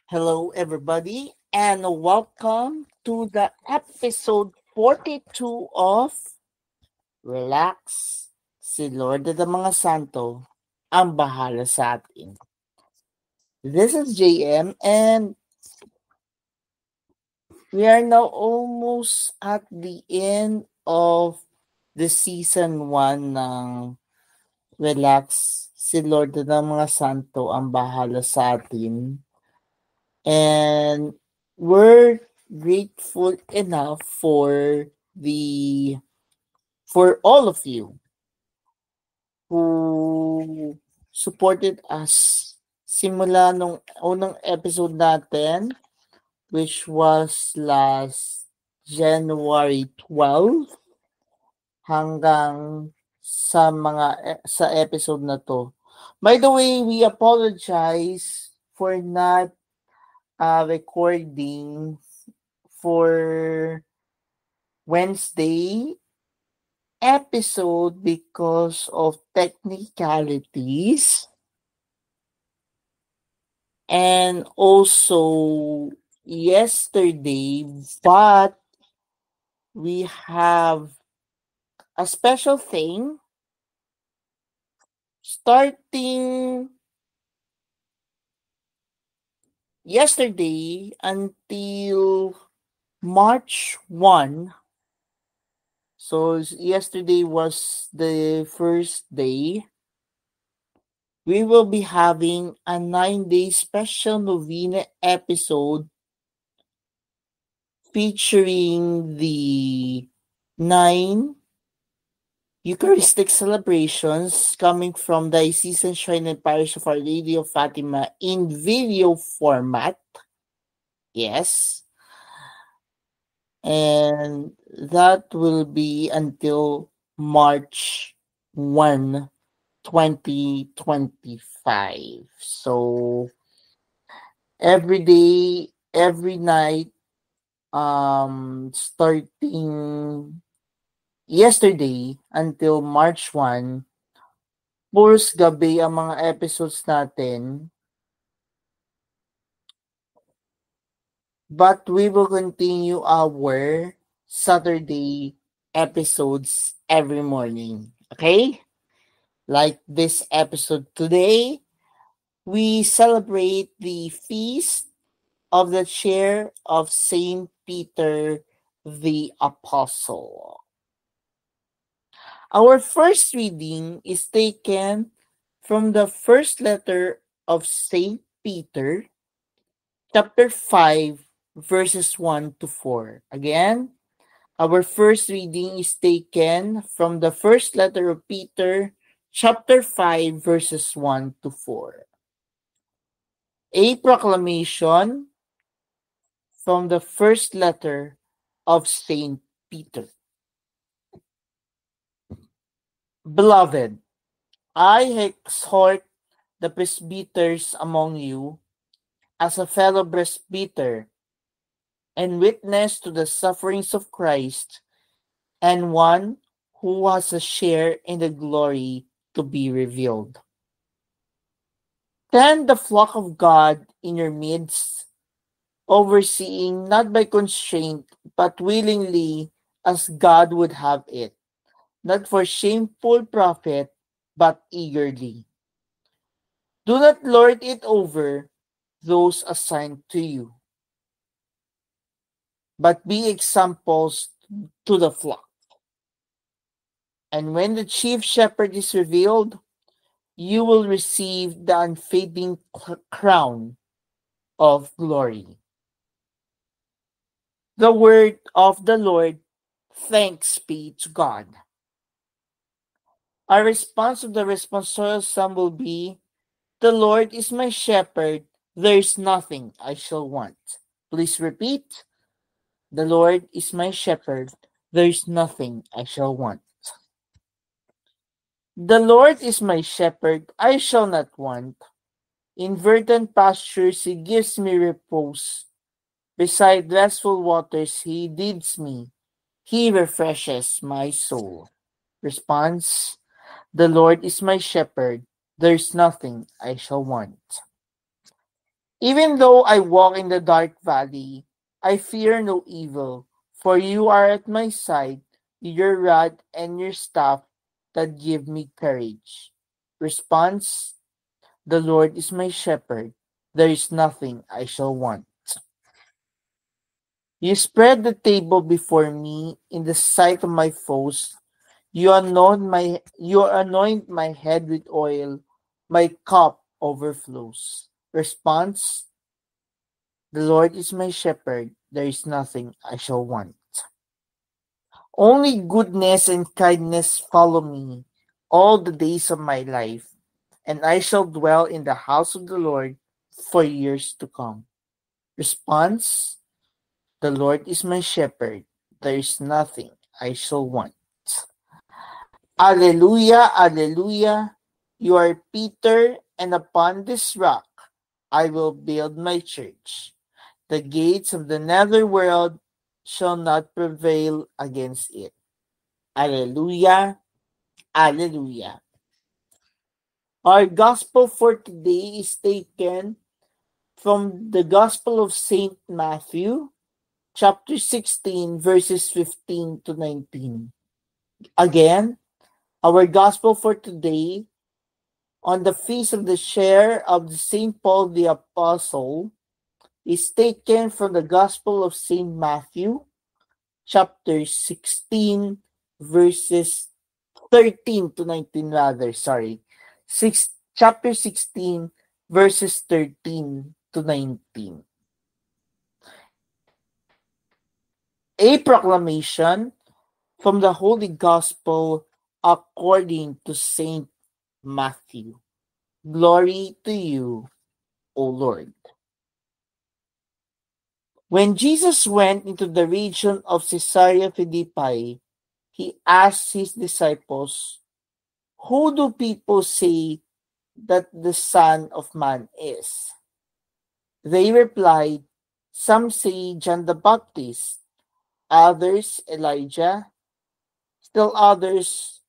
Hello, everybody, and welcome to the episode 42 of Relax, si Lord ng mga Santo ang bahala sa atin. This is JM, and we are now almost at the end of the season 1 ng Relax, si Lord ng mga Santo ang bahala sa atin. And we're grateful enough for all of you who supported us simula nung unang episode natin, which was last January 12 hanggang sa episode na to. By the way, we apologize for not recording for Wednesday episode because of technicalities, and also yesterday, but we have a special thing starting yesterday until March 1. So yesterday was the first day. We will be having a 9-day special novena episode featuring the 9 Eucharistic celebrations coming from the Diocesan Shrine and Parish of Our Lady of Fatima in video format. Yes. And that will be until March 1, 2025. So every day, every night, starting yesterday until March 1, puros gabi ang mga episodes natin. But we will continue our Saturday episodes every morning. Okay? Like this episode today, we celebrate the feast of the chair of Saint Peter the Apostle. Our first reading is taken from the first letter of Saint Peter, chapter 5, verses 1 to 4. Again, our first reading is taken from the first letter of Peter, chapter 5, verses 1 to 4. A proclamation from the first letter of Saint Peter. Beloved, I exhort the presbyters among you as a fellow presbyter and witness to the sufferings of Christ, and one who has a share in the glory to be revealed. Tend the flock of God in your midst, overseeing not by constraint, but willingly as God would have it, not for shameful profit, but eagerly. Do not lord it over those assigned to you, but be examples to the flock. And when the chief shepherd is revealed, you will receive the unfading crown of glory. The word of the Lord. Thanks be to God. Our response to the responsorial psalm will be, the Lord is my shepherd, there is nothing I shall want. Please repeat, the Lord is my shepherd, there is nothing I shall want. The Lord is my shepherd, I shall not want. In verdant pastures he gives me repose. Beside restful waters he leads me. He refreshes my soul. Response, the Lord is my shepherd, there is nothing I shall want. Even though I walk in the dark valley, I fear no evil, for you are at my side, your rod and your staff that give me courage. Response: The Lord is my shepherd, there is nothing I shall want. You spread the table before me in the sight of my foes. You anoint my head with oil, my cup overflows. Response: The Lord is my shepherd, there is nothing I shall want. Only goodness and kindness follow me all the days of my life, and I shall dwell in the house of the Lord for years to come. Response: The Lord is my shepherd, there is nothing I shall want. Alleluia, alleluia. You are Peter, and upon this rock I will build my church. The gates of the netherworld shall not prevail against it. Alleluia, alleluia. Our gospel for today is taken from the Gospel of St. Matthew, chapter 16, verses 15 to 19. Again, our gospel for today on the feast of the share of St. Paul the Apostle is taken from the Gospel of St. Matthew, chapter 16, verses 13 to 19 rather, sorry. Chapter 16, verses 13 to 19. A proclamation from the Holy Gospel according to St. Matthew. Glory to you, O Lord. When Jesus went into the region of Caesarea Philippi, he asked his disciples, "Who do people say that the Son of Man is?" They replied, "Some say John the Baptist, others Elijah, still others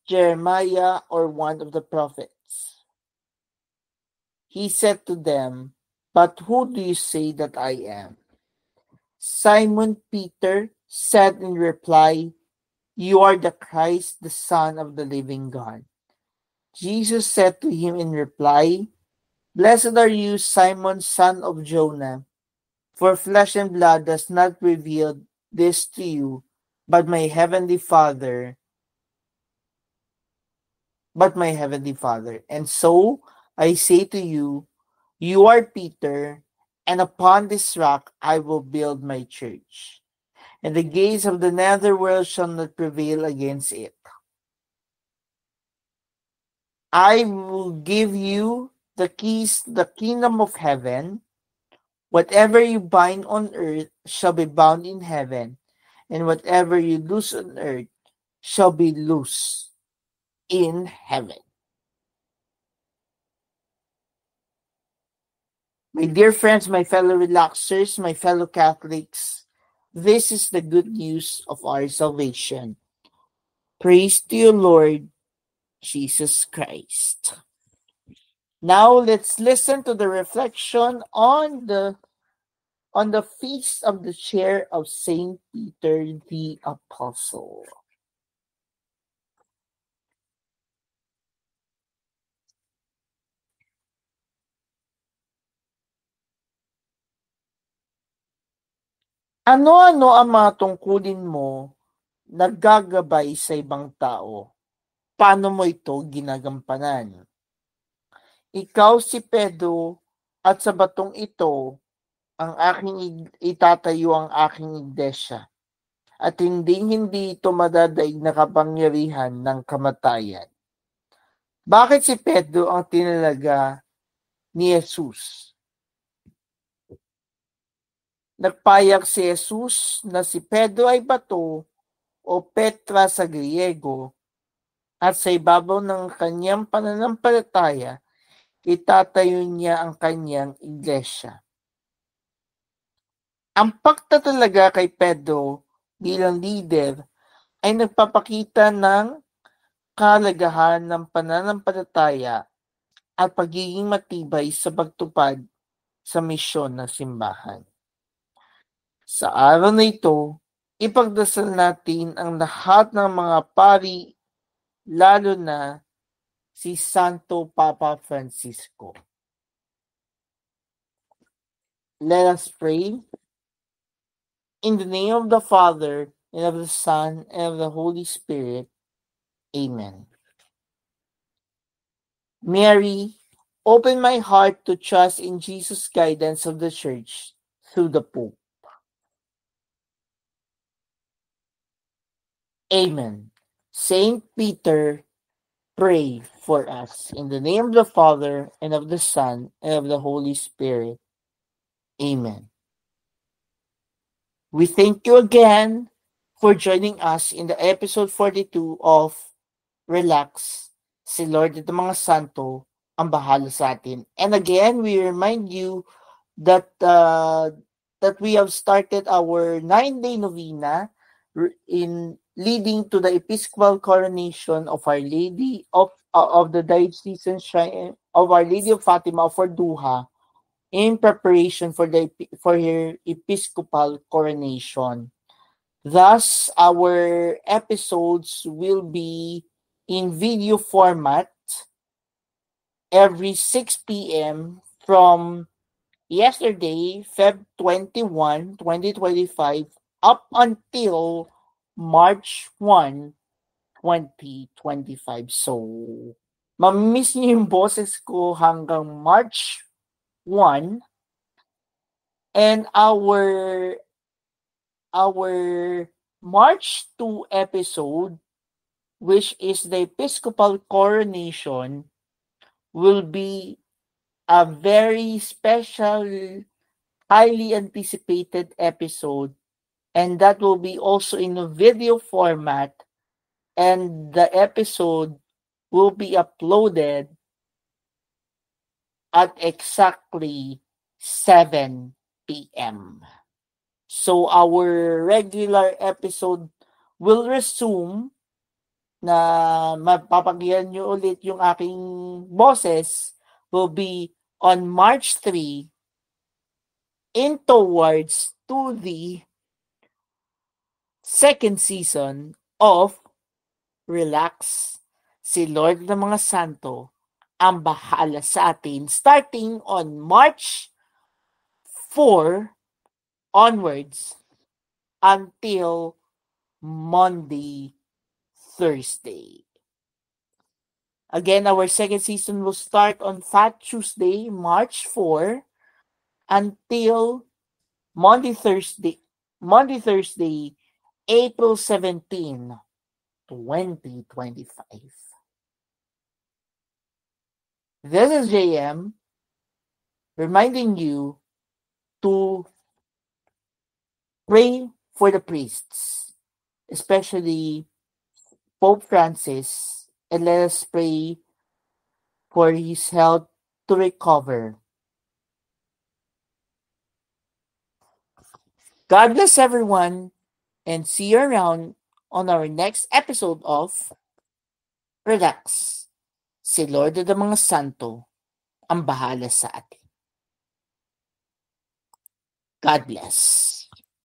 Jeremiah or one of the prophets." He said to them, "But who do you say that I am?" Simon Peter said in reply, "You are the Christ, the Son of the living God." Jesus said to him in reply, "Blessed are you, Simon, son of Jonah, for flesh and blood does not reveal this to you, but my heavenly Father, And so I say to you, you are Peter, and upon this rock I will build my church, and the gates of the netherworld shall not prevail against it. I will give you the keys to the kingdom of heaven. Whatever you bind on earth shall be bound in heaven, and whatever you loose on earth shall be loose in heaven." My dear friends, my fellow relaxers, my fellow Catholics, this is the good news of our salvation. Praise to you, Lord Jesus Christ. Now let's listen to the reflection on the feast of the chair of Saint Peter the Apostle. Ano-ano ang mga tungkulin mo na gagabay sa ibang tao? Paano mo ito ginagampanan? Ikaw si Pedro, at sa batong ito ang aking itatayo ang aking iglesia, at hindi ito madadaig na kapangyarihan ng kamatayan. Bakit si Pedro ang tinalaga ni Jesus? Nagpayak si Jesus na si Pedro ay bato o Petra sa Griego, at sa ibabaw ng kanyang pananampalataya, itatayo niya ang kanyang iglesia. Ang pagtatalaga kay Pedro bilang leader ay nagpapakita ng kahalagahan ng pananampalataya at pagiging matibay sa pagtupad sa misyon ng simbahan. Sa araw na ito, ipagdasal natin ang lahat ng mga pari, lalo na si Santo Papa Francisco. Let us pray. In the name of the Father, and of the Son, and of the Holy Spirit. Amen. Mary, open my heart to trust in Jesus' guidance of the Church through the Pope. Amen. Saint Peter, pray for us. In the name of the Father, and of the Son, and of the Holy Spirit. Amen. We thank you again for joining us in the episode 42 of Relax. Si Lord at mga santo ang bahala sa atin. And again, we remind you that that we have started our 9-day novena in leading to the Episcopal coronation of Our Lady of the Diocesan Shrine of Our Lady of Fatima for Duha, in preparation for her Episcopal coronation. Thus, our episodes will be in video format every 6 p.m. from yesterday, Feb 21, 2025, up until March 1, 2025. So, mamimiss niyo yung boses ko hanggang March 1, and our March 2 episode, which is the Episcopal coronation, will be a very special, highly anticipated episode, and that will be also in a video format, and the episode will be uploaded at exactly 7 p.m. So our regular episode will resume, na mapapagyan nyo ulit yung aking boses, will be on March 3 in towards to the second season of Relax. Si Lord ng mga santo ang bahala sa atin starting on March 4 onwards until Monday, Thursday. Again, our second season will start on Fat Tuesday, March 4, until Monday, Thursday, April 17, 2025. This is JM reminding you to pray for the priests, especially Pope Francis, and let us pray for his health to recover. God bless everyone, and see you around on our next episode of Relax. Si Lord ng mga santo ang bahala sa atin. God bless.